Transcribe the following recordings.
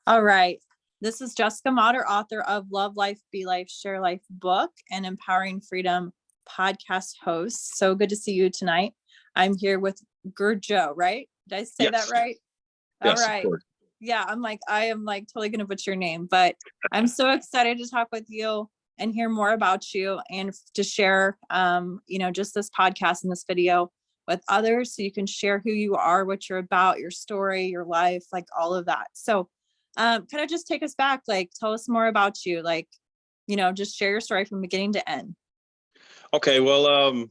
All right. This is Jessica Motter, author of Love Life, Be Life, Share Life book and Empowering Freedom podcast host. So good to see you tonight. I'm here with Gurjot, right? Did I say that right? Yes, all right. of course. Yeah, I am like totally going to butcher your name, but I'm so excited to talk with you and hear more about you and to share, just this podcast and this video with others so you can share who you are, what you're about, your story, your life, like all of that. So kind of just take us back, like tell us more about you, like, just share your story from beginning to end. Okay, well,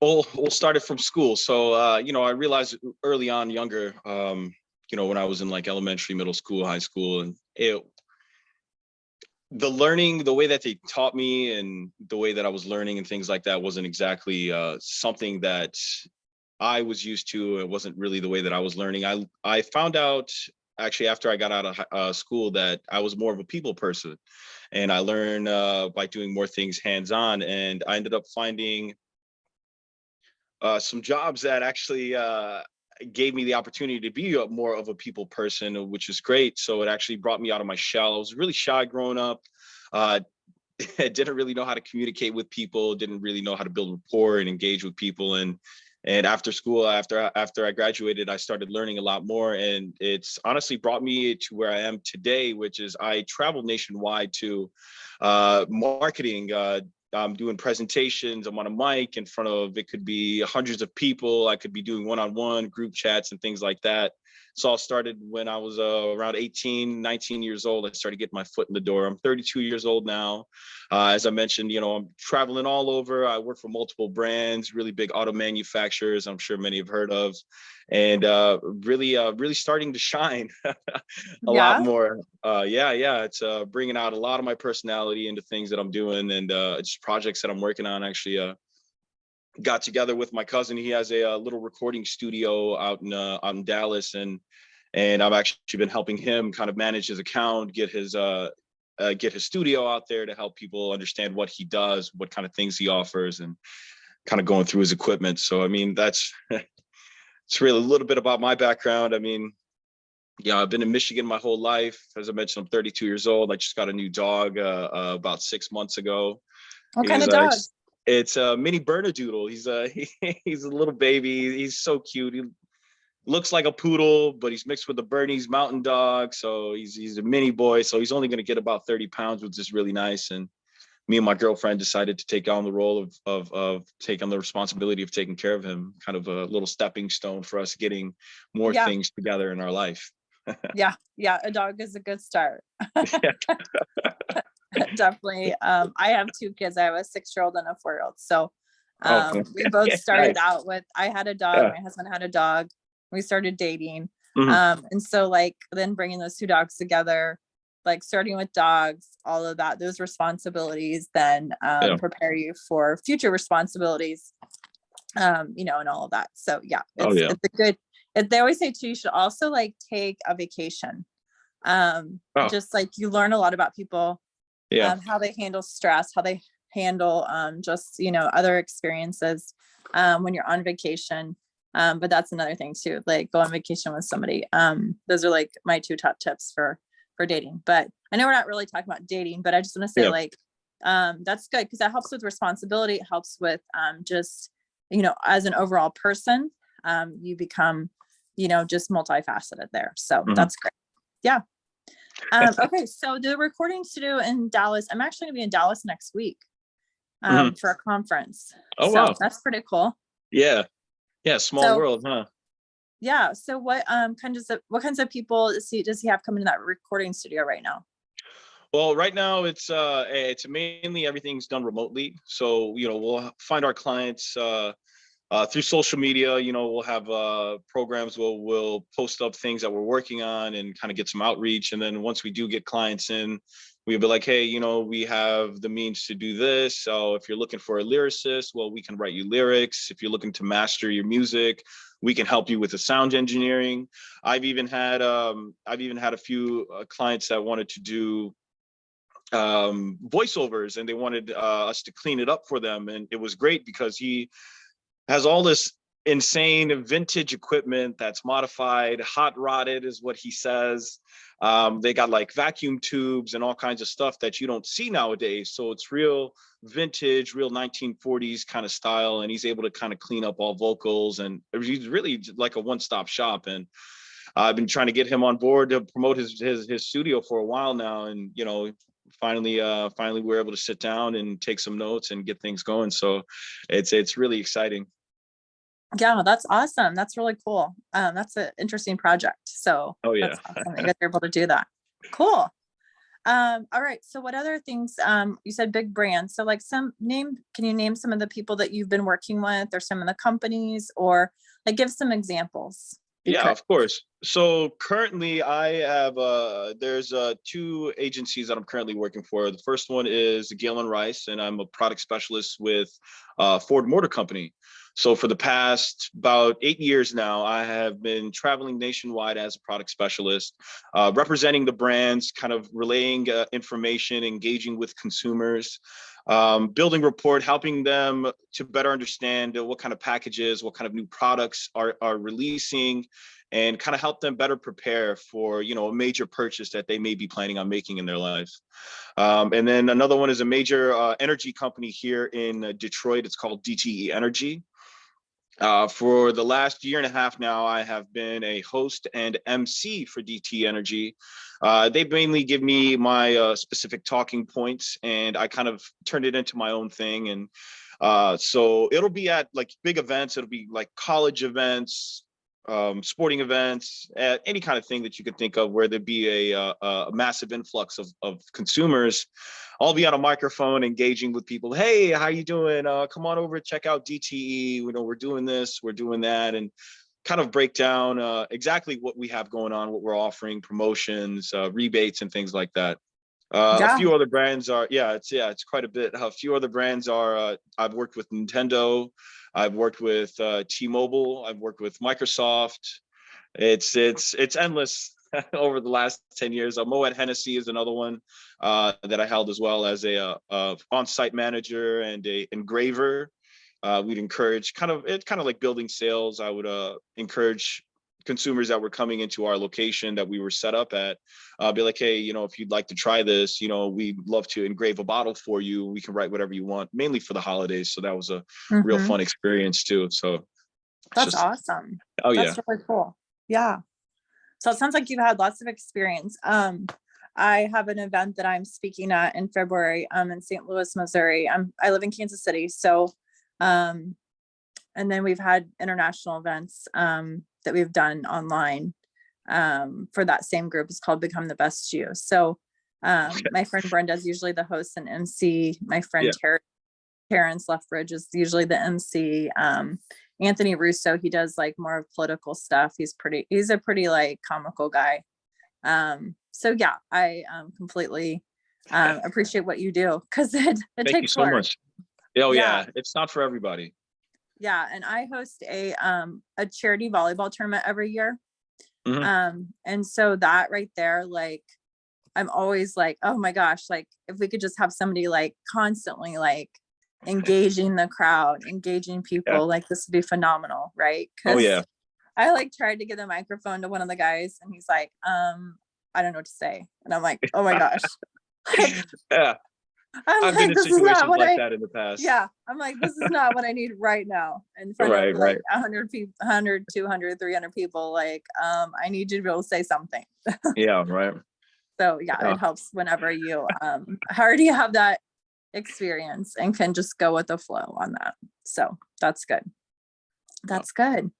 we'll start it from school. So, I realized early on, younger, when I was in like elementary, middle school, high school, and the learning, the way that they taught me and the way that I was learning and things like that wasn't exactly something that I was used to. It wasn't really the way that I was learning. I found out actually after I got out of school that I was more of a people person, and I learned by doing more things hands-on. And I ended up finding some jobs that actually gave me the opportunity to be more of a people person, which is great. So it actually brought me out of my shell. I was really shy growing up. Uh, didn't really know how to communicate with people, didn't really know how to build rapport and engage with people. And after school, after I graduated, I started learning a lot more. And it's honestly brought me to where I am today, which is I travel nationwide to marketing. I'm doing presentations. I'm on a mic in front of, it could be hundreds of people. I could be doing one-on-one group chats and things like that. So all started when I was around 18, 19 years old. I started getting my foot in the door. I'm 32 years old now. As I mentioned, I'm traveling all over. I work for multiple brands, really big auto manufacturers, I'm sure many have heard of, and really starting to shine a lot more. It's bringing out a lot of my personality into things that I'm doing, and just projects that I'm working on. Actually, got together with my cousin. He has a little recording studio out in Dallas, and I've actually been helping him kind of manage his account, get his studio out there to help people understand what he does, what kind of things he offers, and kind of going through his equipment. So I mean, that's it's really a little bit about my background. I mean, I've been in Michigan my whole life. As I mentioned, I'm 32 years old. I just got a new dog about 6 months ago. What kind of dog? It's a mini Bernedoodle. He's a little baby. He's so cute. He looks like a poodle, but he's mixed with a Bernese Mountain Dog. So he's a mini boy. So he's only going to get about 30 pounds, which is really nice. And me and my girlfriend decided to take on the role of taking the responsibility of taking care of him. Kind of a little stepping stone for us getting more things together in our life. Yeah. A dog is a good start. Definitely. I have two kids. I have a 6-year-old and a 4-year-old. So we both started out with, I had a dog, my husband had a dog, we started dating. And so like then bringing those two dogs together, like starting with dogs, all of that, those responsibilities then prepare you for future responsibilities, and all of that. So it's a good, they always say too, you should also like take a vacation. Just like you learn a lot about people, how they handle stress, how they handle other experiences when you're on vacation. But that's another thing too, like go on vacation with somebody. Those are like my 2 top tips for dating. But I know we're not really talking about dating, but I just want to say that's good because that helps with responsibility. It helps with just, as an overall person, you become, just multifaceted there. So that's great. Yeah. Okay. So the recording studio in Dallas, I'm actually gonna be in Dallas next week for a conference. Wow. That's pretty cool. Yeah. Small world, huh? Yeah. So what kinds of people does he have coming to that recording studio right now? Well, right now it's mainly everything's done remotely. So, we'll find our clients through social media. We'll have programs where we'll post up things that we're working on and kind of get some outreach. And then once we do get clients in, we'll be like, hey, we have the means to do this. So if you're looking for a lyricist, well, we can write you lyrics. If you're looking to master your music, we can help you with the sound engineering. I've even had a few clients that wanted to do voiceovers, and they wanted us to clean it up for them. And it was great because he has all this insane vintage equipment that's modified, hot rodded is what he says. They got like vacuum tubes and all kinds of stuff that you don't see nowadays. So it's real vintage, real 1940s kind of style. And he's able to kind of clean up all vocals, and he's really like a one-stop shop. And I've been trying to get him on board to promote his studio for a while now. And, you know, finally we're able to sit down and take some notes and get things going. So it's really exciting. Yeah, that's awesome. That's really cool. That's an interesting project. So oh yeah, that's awesome that you guys are able to do that. Cool. All right. So what other things, you said big brands. So like can you name some of the people that you've been working with, or some of the companies, or like give some examples? Yeah, of course. So currently I have, there's 2 agencies that I'm currently working for. The first one is Galen Rice, and I'm a product specialist with Ford Motor Company. So for the past about 8 years now, I have been traveling nationwide as a product specialist, representing the brands, kind of relaying information, engaging with consumers, building rapport, helping them to better understand what kind of packages, what kind of new products are releasing, and kind of help them better prepare for, you know, a major purchase that they may be planning on making in their lives. And then another one is a major energy company here in Detroit. It's called DTE Energy. For the last year and a half now, I have been a host and MC for DT Energy. They mainly give me my specific talking points, and I kind of turned it into my own thing. And so it'll be at like big events. It'll be like college events, sporting events, any kind of thing that you could think of where there'd be a massive influx of consumers. I'll be on a microphone engaging with people. Hey, how you doing? Come on over, check out DTE. You know, we're doing this, we're doing that, and kind of break down exactly what we have going on, what we're offering, promotions, rebates, and things like that. A few other brands are, it's quite a bit. A few other brands are, I've worked with Nintendo, I've worked with T-Mobile, I've worked with Microsoft. It's endless over the last 10 years. Moet Hennessy is another one that I held as well as a on-site manager and a engraver. We'd encourage kind of like building sales. I would encourage consumers that were coming into our location that we were set up at, be like, hey, you know, if you'd like to try this, you know, we'd love to engrave a bottle for you. We can write whatever you want, mainly for the holidays. So that was a real fun experience too. So that's awesome. Oh, that's really cool. Yeah. So it sounds like you've had lots of experience. I have an event that I'm speaking at in February in St. Louis, Missouri. I live in Kansas City. So, and then we've had international events that we've done online for that same group. It's called Become the Best You. So my friend Brenda is usually the host and MC. My friend Terrence Lethbridge is usually the MC. Anthony Russo, he does like more of political stuff. He's a pretty like comical guy. So yeah, I completely appreciate what you do, because it takes so work. Much. Yeah, it's not for everybody. Yeah, and I host a charity volleyball tournament every year. And so that right there, like, I'm always like, oh my gosh, like if we could just have somebody like constantly like engaging the crowd, engaging people, like this would be phenomenal, right? I like tried to give the microphone to one of the guys, and he's like, I don't know what to say. And I'm like, oh my gosh. I've been in situations like that in the past. Yeah. I'm like, this is not what I need right now in front of like 100 people, 100, 200, 300 people. Like, I need you to be able to say something. Yeah. Right. So yeah, it helps whenever you already have that experience and can just go with the flow on that. So that's good. That's good.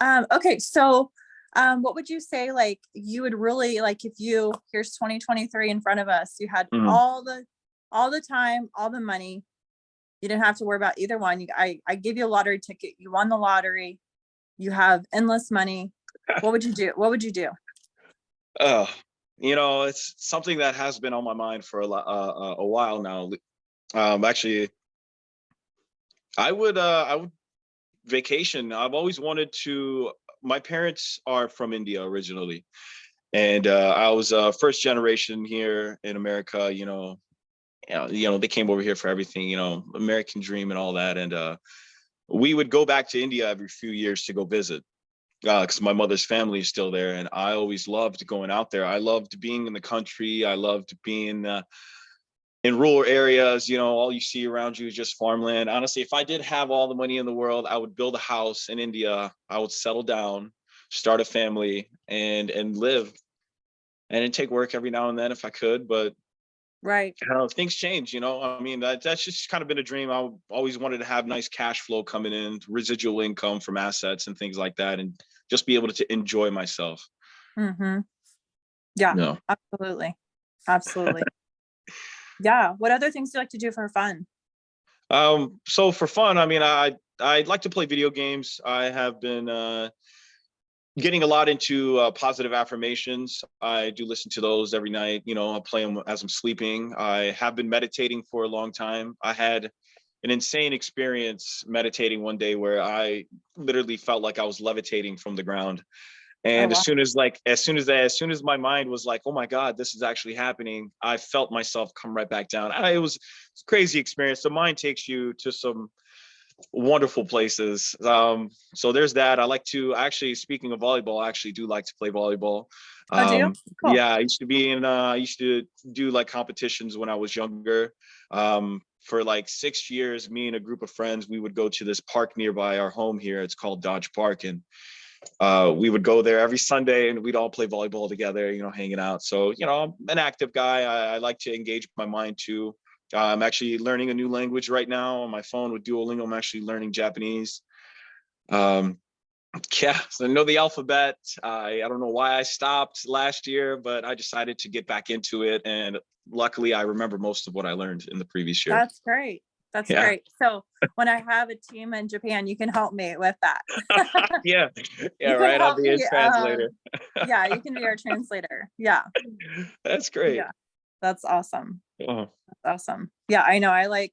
Okay. So what would you say, like, you would really like, if here's 2023 in front of us, you had all the time, all the money, you didn't have to worry about either one. I give you a lottery ticket, you won the lottery, you have endless money. What would you do? What would you do? You know, it's something that has been on my mind for a while now. Actually, I would vacation. I've always wanted to. My parents are from India originally, and I was first generation here in America. You know, they came over here for everything. You know, American dream and all that. And we would go back to India every few years to go visit, because my mother's family is still there. And I always loved going out there. I loved being in the country. I loved being in rural areas. All you see around you is just farmland. Honestly, if I did have all the money in the world, I would build a house in India. I would settle down, start a family, and live, and it'd take work every now and then if I could. But right, things change. I mean, that's just kind of been a dream. I always wanted to have nice cash flow coming in, residual income from assets and things like that, and just be able to enjoy myself. mm-hmm. Yeah, No. Absolutely. Yeah. What other things do you like to do for fun? So for fun, I mean, I'd like to play video games. I have been getting a lot into positive affirmations. I do listen to those every night. I play them as I'm sleeping. I have been meditating for a long time. I had an insane experience meditating one day where I literally felt like I was levitating from the ground. And wow. as soon as my mind was like, oh my God, this is actually happening, I felt myself come right back down. It was a crazy experience. The mind takes you to some wonderful places. So there's that. Speaking of volleyball, I actually do like to play volleyball. Oh, do you? Cool. Yeah, I used to do like competitions when I was younger. For like 6 years, me and a group of friends, we would go to this park nearby our home here. It's called Dodge Park. And we would go there every Sunday and we'd all play volleyball together, hanging out. So, I'm an active guy. I like to engage my mind too. I'm actually learning a new language right now on my phone with Duolingo. I'm actually learning Japanese. Yeah, so I know the alphabet. I don't know why I stopped last year, but I decided to get back into it. And luckily, I remember most of what I learned in the previous year. That's great. That's great. So when I have a team in Japan, you can help me with that. Yeah, right. I'll be a translator. Yeah, you can be our translator. Yeah. That's great. Yeah, that's awesome. Oh. That's awesome. Yeah, I know. I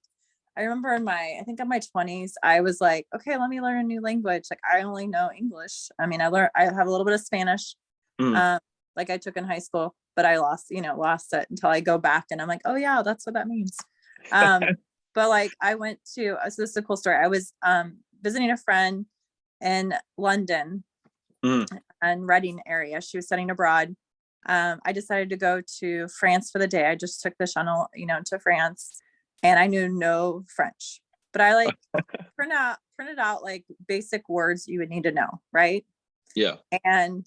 remember I think in my 20s, I was like, okay, let me learn a new language. Like I only know English. I mean, I have a little bit of Spanish, like I took in high school, but I lost it until I go back and I'm like, oh yeah, that's what that means. But like I went to, so this is a cool story. I was visiting a friend in London and Reading area. She was studying abroad. I decided to go to France for the day. I just took the shuttle, to France, and I knew no French, but I like printed out like basic words you would need to know. Right. Yeah. And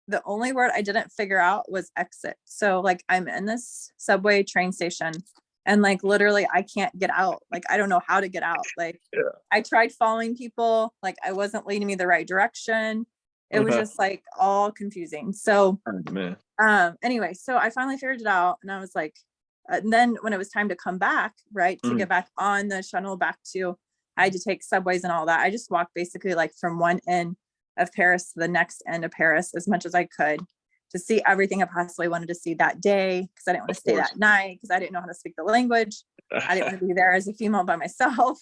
the only word I didn't figure out was exit. So like I'm in this subway train station and like literally I can't get out. Like I don't know how to get out. Like I tried following people, like I wasn't leading me the right direction. It was just like all confusing. So anyway, so I finally figured it out and I was like, and then when it was time to come back, right, to get back on the shuttle back to, I had to take subways and all that. I just walked basically like from one end of Paris to the next end of Paris as much as I could to see everything I possibly wanted to see that day, because I didn't want to stay that night because I didn't know how to speak the language. I didn't want to be there as a female by myself.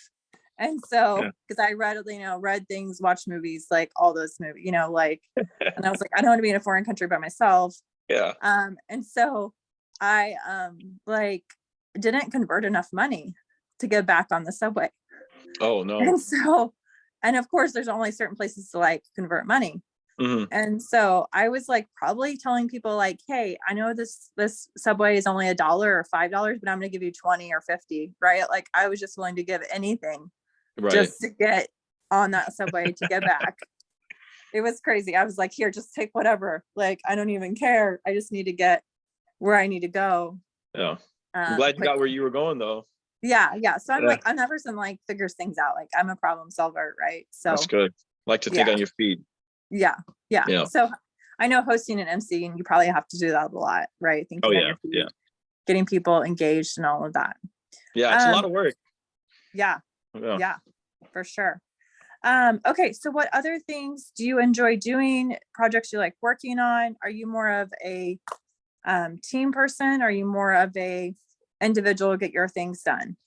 And so, because I read things, watched movies, like all those movies, like, and I was like, I don't want to be in a foreign country by myself. Yeah. And so I, like didn't convert enough money to get back on the subway. Oh no. And so, and of course there's only certain places to like convert money. And so I was like probably telling people like, hey, I know this subway is only $1 or $5, but I'm going to give you 20 or 50. Right. Like I was just willing to give anything just to get on that subway to get back. It was crazy. I was like, here, just take whatever. Like, I don't even care. I just need to get where I need to go. Yeah. I'm glad you got where you were going though. Yeah. Yeah. So I'm like, I'm that person like figures things out. Like I'm a problem solver. Right. So that's good. Like to think on your feet. Yeah. So I know hosting and emceeing, you probably have to do that a lot, right? Thinking on your feet, getting people engaged and all of that. Yeah, it's a lot of work. Yeah, for sure. Okay, so what other things do you enjoy doing? Projects you like working on? Are you more of a team person? Are you more of a individual, get your things done?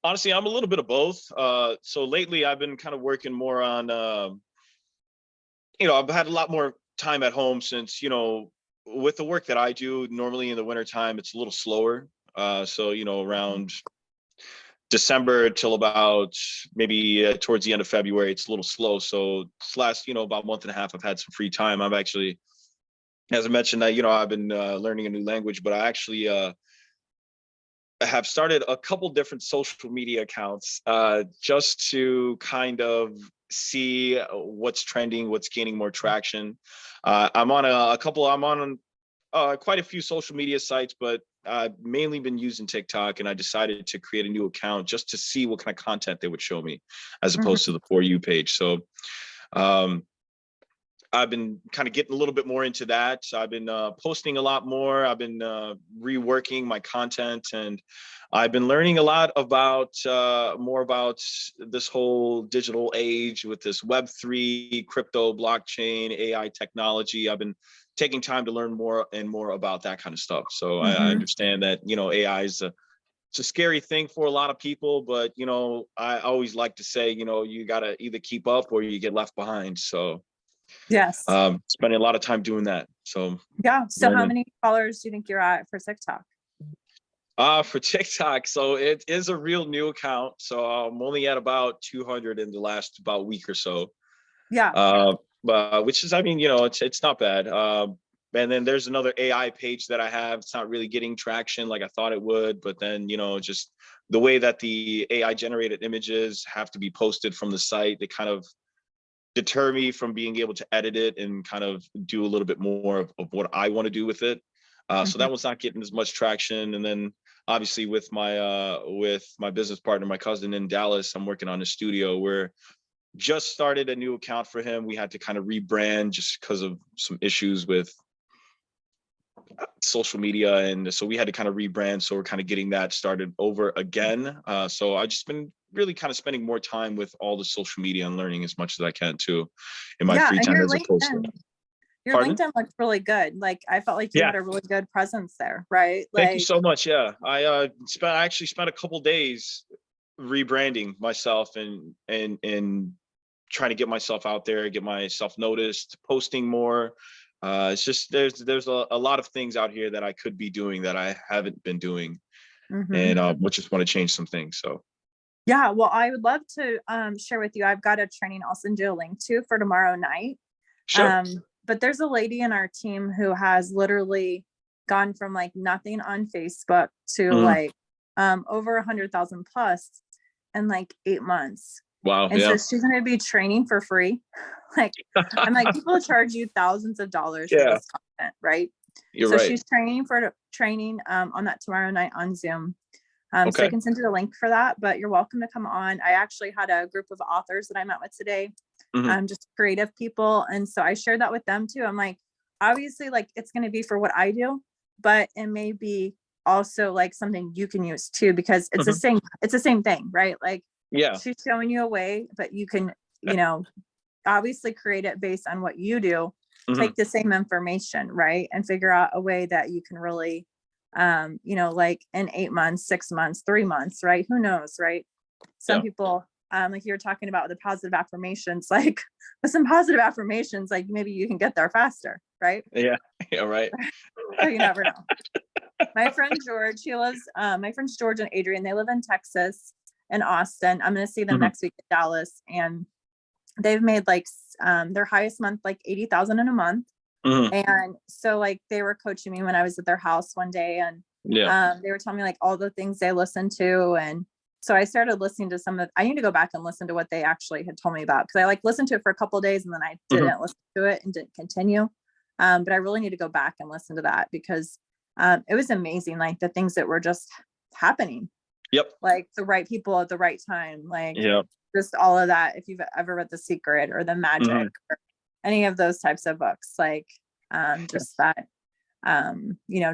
Honestly, I'm a little bit of both. So lately I've been kind of working more on I've had a lot more time at home since, with the work that I do, normally in the wintertime, it's a little slower. So, around December till about maybe towards the end of February, it's a little slow. So this last, about month and a half, I've had some free time. I've actually, as I mentioned, I've been learning a new language, but I actually have started a couple different social media accounts just to kind of see what's trending, what's gaining more traction. I'm on quite a few social media sites, but I've mainly been using TikTok, and I decided to create a new account just to see what kind of content they would show me as opposed to the For You page. So I've been kind of getting a little bit more into that. So I've been posting a lot more. I've been reworking my content, and I've been learning a lot about more about this whole digital age with this Web3, crypto, blockchain, AI technology. I've been taking time to learn more and more about that kind of stuff. So I understand that, AI is it's a scary thing for a lot of people, but, I always like to say, you got to either keep up or you get left behind. So yes, spending a lot of time doing that. So yeah. So how many followers do you think you're at for TikTok? For TikTok, so it is a real new account. So I'm only at about 200 in the last about week or so. Yeah. But which is, it's not bad. And then there's another AI page that I have. It's not really getting traction like I thought it would, but then, just the way that the AI generated images have to be posted from the site, they kind of deter me from being able to edit it and kind of do a little bit more of what I want to do with it. So that one's not getting as much traction. And then obviously with my business partner, my cousin in Dallas, I'm working on a studio. We're just started a new account for him. We had to kind of rebrand just because of some issues with social media, and so we had to kind of rebrand. So we're kind of getting that started over again. So I just been really kind of spending more time with all the social media and learning as much as I can too in my free time, as opposed to your LinkedIn looks really good. Like I felt like you had a really good presence there, right? Thank you so much. Yeah, I actually spent a couple days rebranding myself and trying to get myself out there, get myself noticed, posting more. It's just there's a lot of things out here that I could be doing that I haven't been doing, and we just want to change some things. So yeah, well, I would love to share with you. I've got a training I'll send you a link to for tomorrow night. Sure. But there's a lady in our team who has literally gone from like nothing on Facebook to like over 100,000 plus in like 8 months. Wow. And so she's going to be training for free. Like, I'm like, people charge you thousands of dollars for this content, right? You're right. She's training on that tomorrow night on Zoom. So I can send you the link for that, but you're welcome to come on. I actually had a group of authors that I met with today, just creative people. And so I shared that with them too. I'm like, obviously like it's going to be for what I do, but it may be also like something you can use too, because it's the same thing, right? Like, she's showing you a way, but you can, obviously create it based on what you do, take the same information, right? And figure out a way that you can really, like in 8 months, 6 months, 3 months, right? Who knows, right? Some people, like you were talking about the positive affirmations, like with some positive affirmations, like maybe you can get there faster, right? Yeah, right. So you never know. My friend George, my friends George and Adrian, they live in Texas and Austin. I'm going to see them next week in Dallas, and they've made like their highest month, like 80,000 in a month. And so like they were coaching me when I was at their house one day, and they were telling me like all the things they listened to. And so I started listening to I need to go back and listen to what they actually had told me about, because I like listened to it for a couple of days and then I didn't listen to it and didn't continue. But I really need to go back and listen to that, because it was amazing, like the things that were just happening. Like the right people at the right time, like just all of that. If you've ever read The Secret or The Magic or any of those types of books, like just that,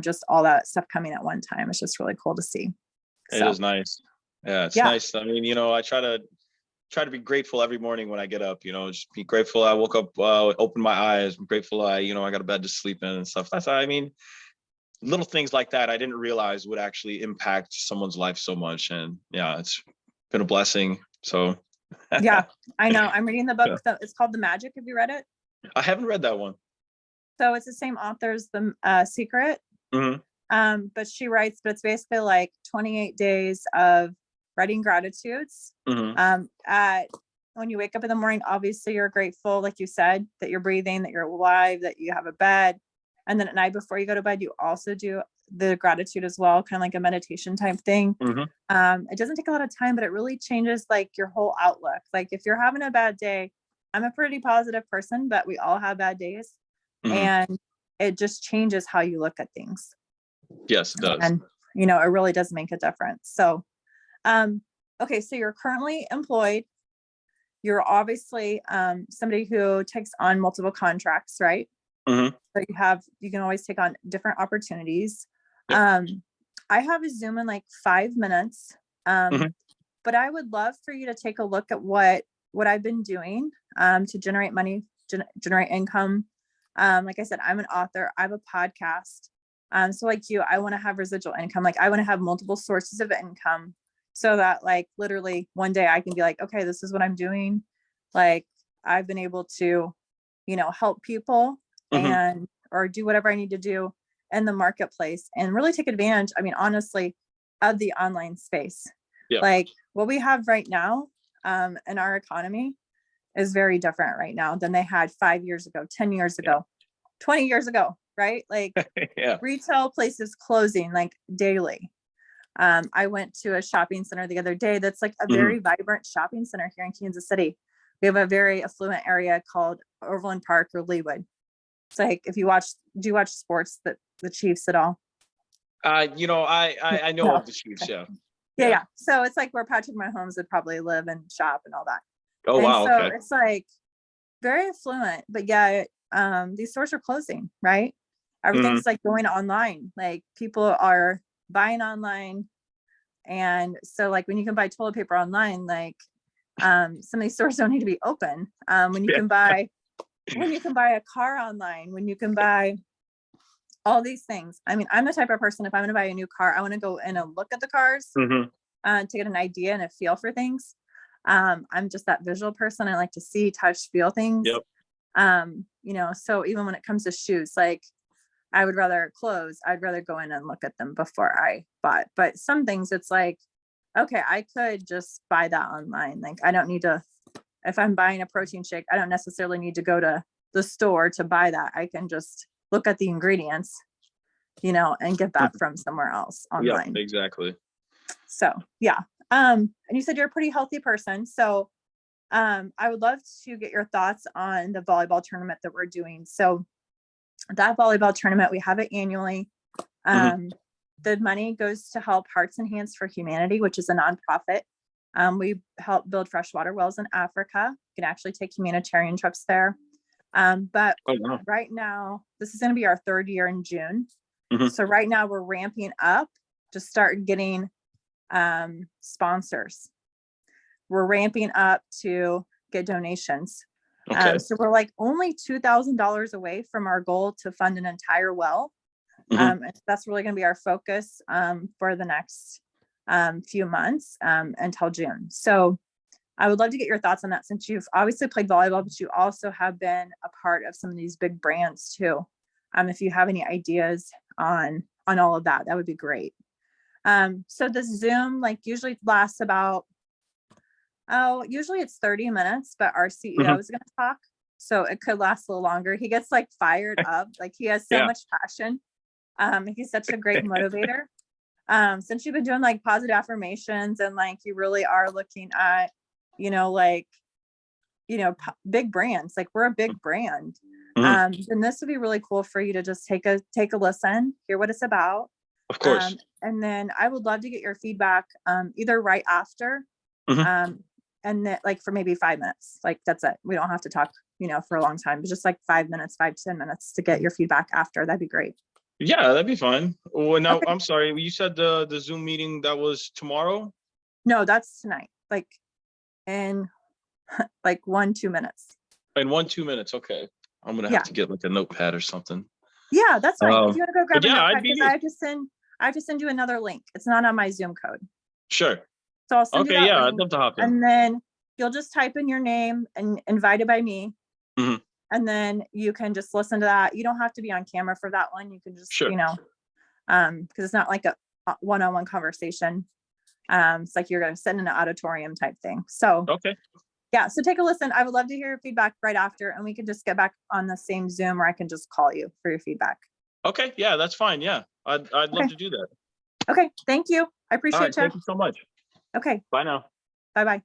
just all that stuff coming at one time. It's just really cool to see. It is nice. Yeah, it's nice. I mean, I try to be grateful every morning when I get up, just be grateful I woke up, opened my eyes. I'm grateful I got a bed to sleep in and stuff. Little things like that I didn't realize would actually impact someone's life so much. And it's been a blessing. So yeah, I know. I'm reading the book. It's called The Magic. Have you read it? I haven't read that one. So it's the same author as The Secret. But she writes, but it's basically like 28 days of writing gratitudes. When you wake up in the morning, obviously you're grateful, like you said, that you're breathing, that you're alive, that you have a bed. And then at night before you go to bed, you also do the gratitude as well, kind of like a meditation type thing. It doesn't take a lot of time, but it really changes like your whole outlook. Like if you're having a bad day, I'm a pretty positive person, but we all have bad days. And it just changes how you look at things. Yes, it does. And, you know, it really does make a difference. So, okay. So you're currently employed. You're obviously somebody who takes on multiple contracts, right? So you can always take on different opportunities. I have a Zoom in like 5 minutes. But I would love for you to take a look at what I've been doing to generate money, generate income. Like I said, I'm an author. I have a podcast. So like you, I want to have residual income. Like I want to have multiple sources of income so that like literally one day I can be like, okay, this is what I'm doing. Like I've been able to, you know, help people and, or do whatever I need to do in the marketplace and really take advantage. I mean, honestly, of the online space. Like what we have right now in our economy is very different right now than they had 5 years ago, 10 years ago, 20 years ago, right? Like retail places closing like daily. I went to a shopping center the other day that's like a very vibrant shopping center here in Kansas City. We have a very affluent area called Overland Park or Leawood. It's like if you do you watch sports, the Chiefs at all? You know, I know of the Chiefs, yeah. So it's like where Patrick Mahomes would probably live and shop and all that. Oh, and wow. So okay. It's like very affluent, but yeah, these stores are closing, right? Everything's like going online. Like people are buying online. And so like when you can buy toilet paper online, like some of these stores don't need to be open. When you can buy a car online, when you can buy all these things. I mean, I'm the type of person, if I'm going to buy a new car, I want to go in and look at the cars to get an idea and a feel for things. I'm just that visual person. I like to see, touch, feel things. You know, so even when it comes to shoes, like I would rather I'd rather go in and look at them before I bought. But some things it's like, okay, I could just buy that online. Like I don't need to, if I'm buying a protein shake, I don't necessarily need to go to the store to buy that. I can just look at the ingredients, you know, and get that from somewhere else online. Yeah, exactly. So, yeah. And you said you're a pretty healthy person. So, I would love to get your thoughts on the volleyball tournament that we're doing. So that volleyball tournament, we have it annually. The money goes to help Hearts and Hands for Humanity, which is a nonprofit. We help build freshwater wells in Africa. You can actually take humanitarian trips there. But right now, this is going to be our 3rd year in June. So right now we're ramping up to start getting sponsors. We're ramping up to get donations. So we're like only $2,000 away from our goal to fund an entire well. And that's really going to be our focus for the next few months until June. So I would love to get your thoughts on that, since you've obviously played volleyball, but you also have been a part of some of these big brands too. If you have any ideas on all of that, that would be great. So the Zoom like usually lasts about, usually it's 30 minutes, but our CEO is going to talk. So it could last a little longer. He gets like fired up. Like he has so much passion. He's such a great motivator. Since you've been doing like positive affirmations and like you really are looking at, you know, like, you know, big brands, like we're a big brand. And this would be really cool for you to just take a listen, hear what it's about. Of course. And then I would love to get your feedback, either right after, and then like for maybe 5 minutes, like that's it. We don't have to talk, you know, for a long time, but just like 5 minutes, 5 to 10 minutes to get your feedback after. That'd be great. Yeah, that'd be fine. Well, now I'm sorry. You said the Zoom meeting that was tomorrow? No, that's tonight. Like in like 1-2 minutes. In 1-2 minutes. Okay. I'm going to have to get like a notepad or something. Yeah, that's fine. If you want to go grab a notepad, because I have to send you another link. It's not on my Zoom code. Sure. So I'll send you that link, I'd love to hop in. and then you'll just type in your name and invited by me. And then you can just listen to that. You don't have to be on camera for that one. You can just, you know, because it's not like a one-on-one conversation. It's like you're going to sit in an auditorium type thing. So Okay. yeah, so take a listen. I would love to hear your feedback right after, and we can just get back on the same Zoom, or I can just call you for your feedback. Okay. Yeah, that's fine. Yeah, I'd love to do that. Okay. Thank you. I All appreciate right. you. Thank you so much. Okay. Bye now. Bye-bye.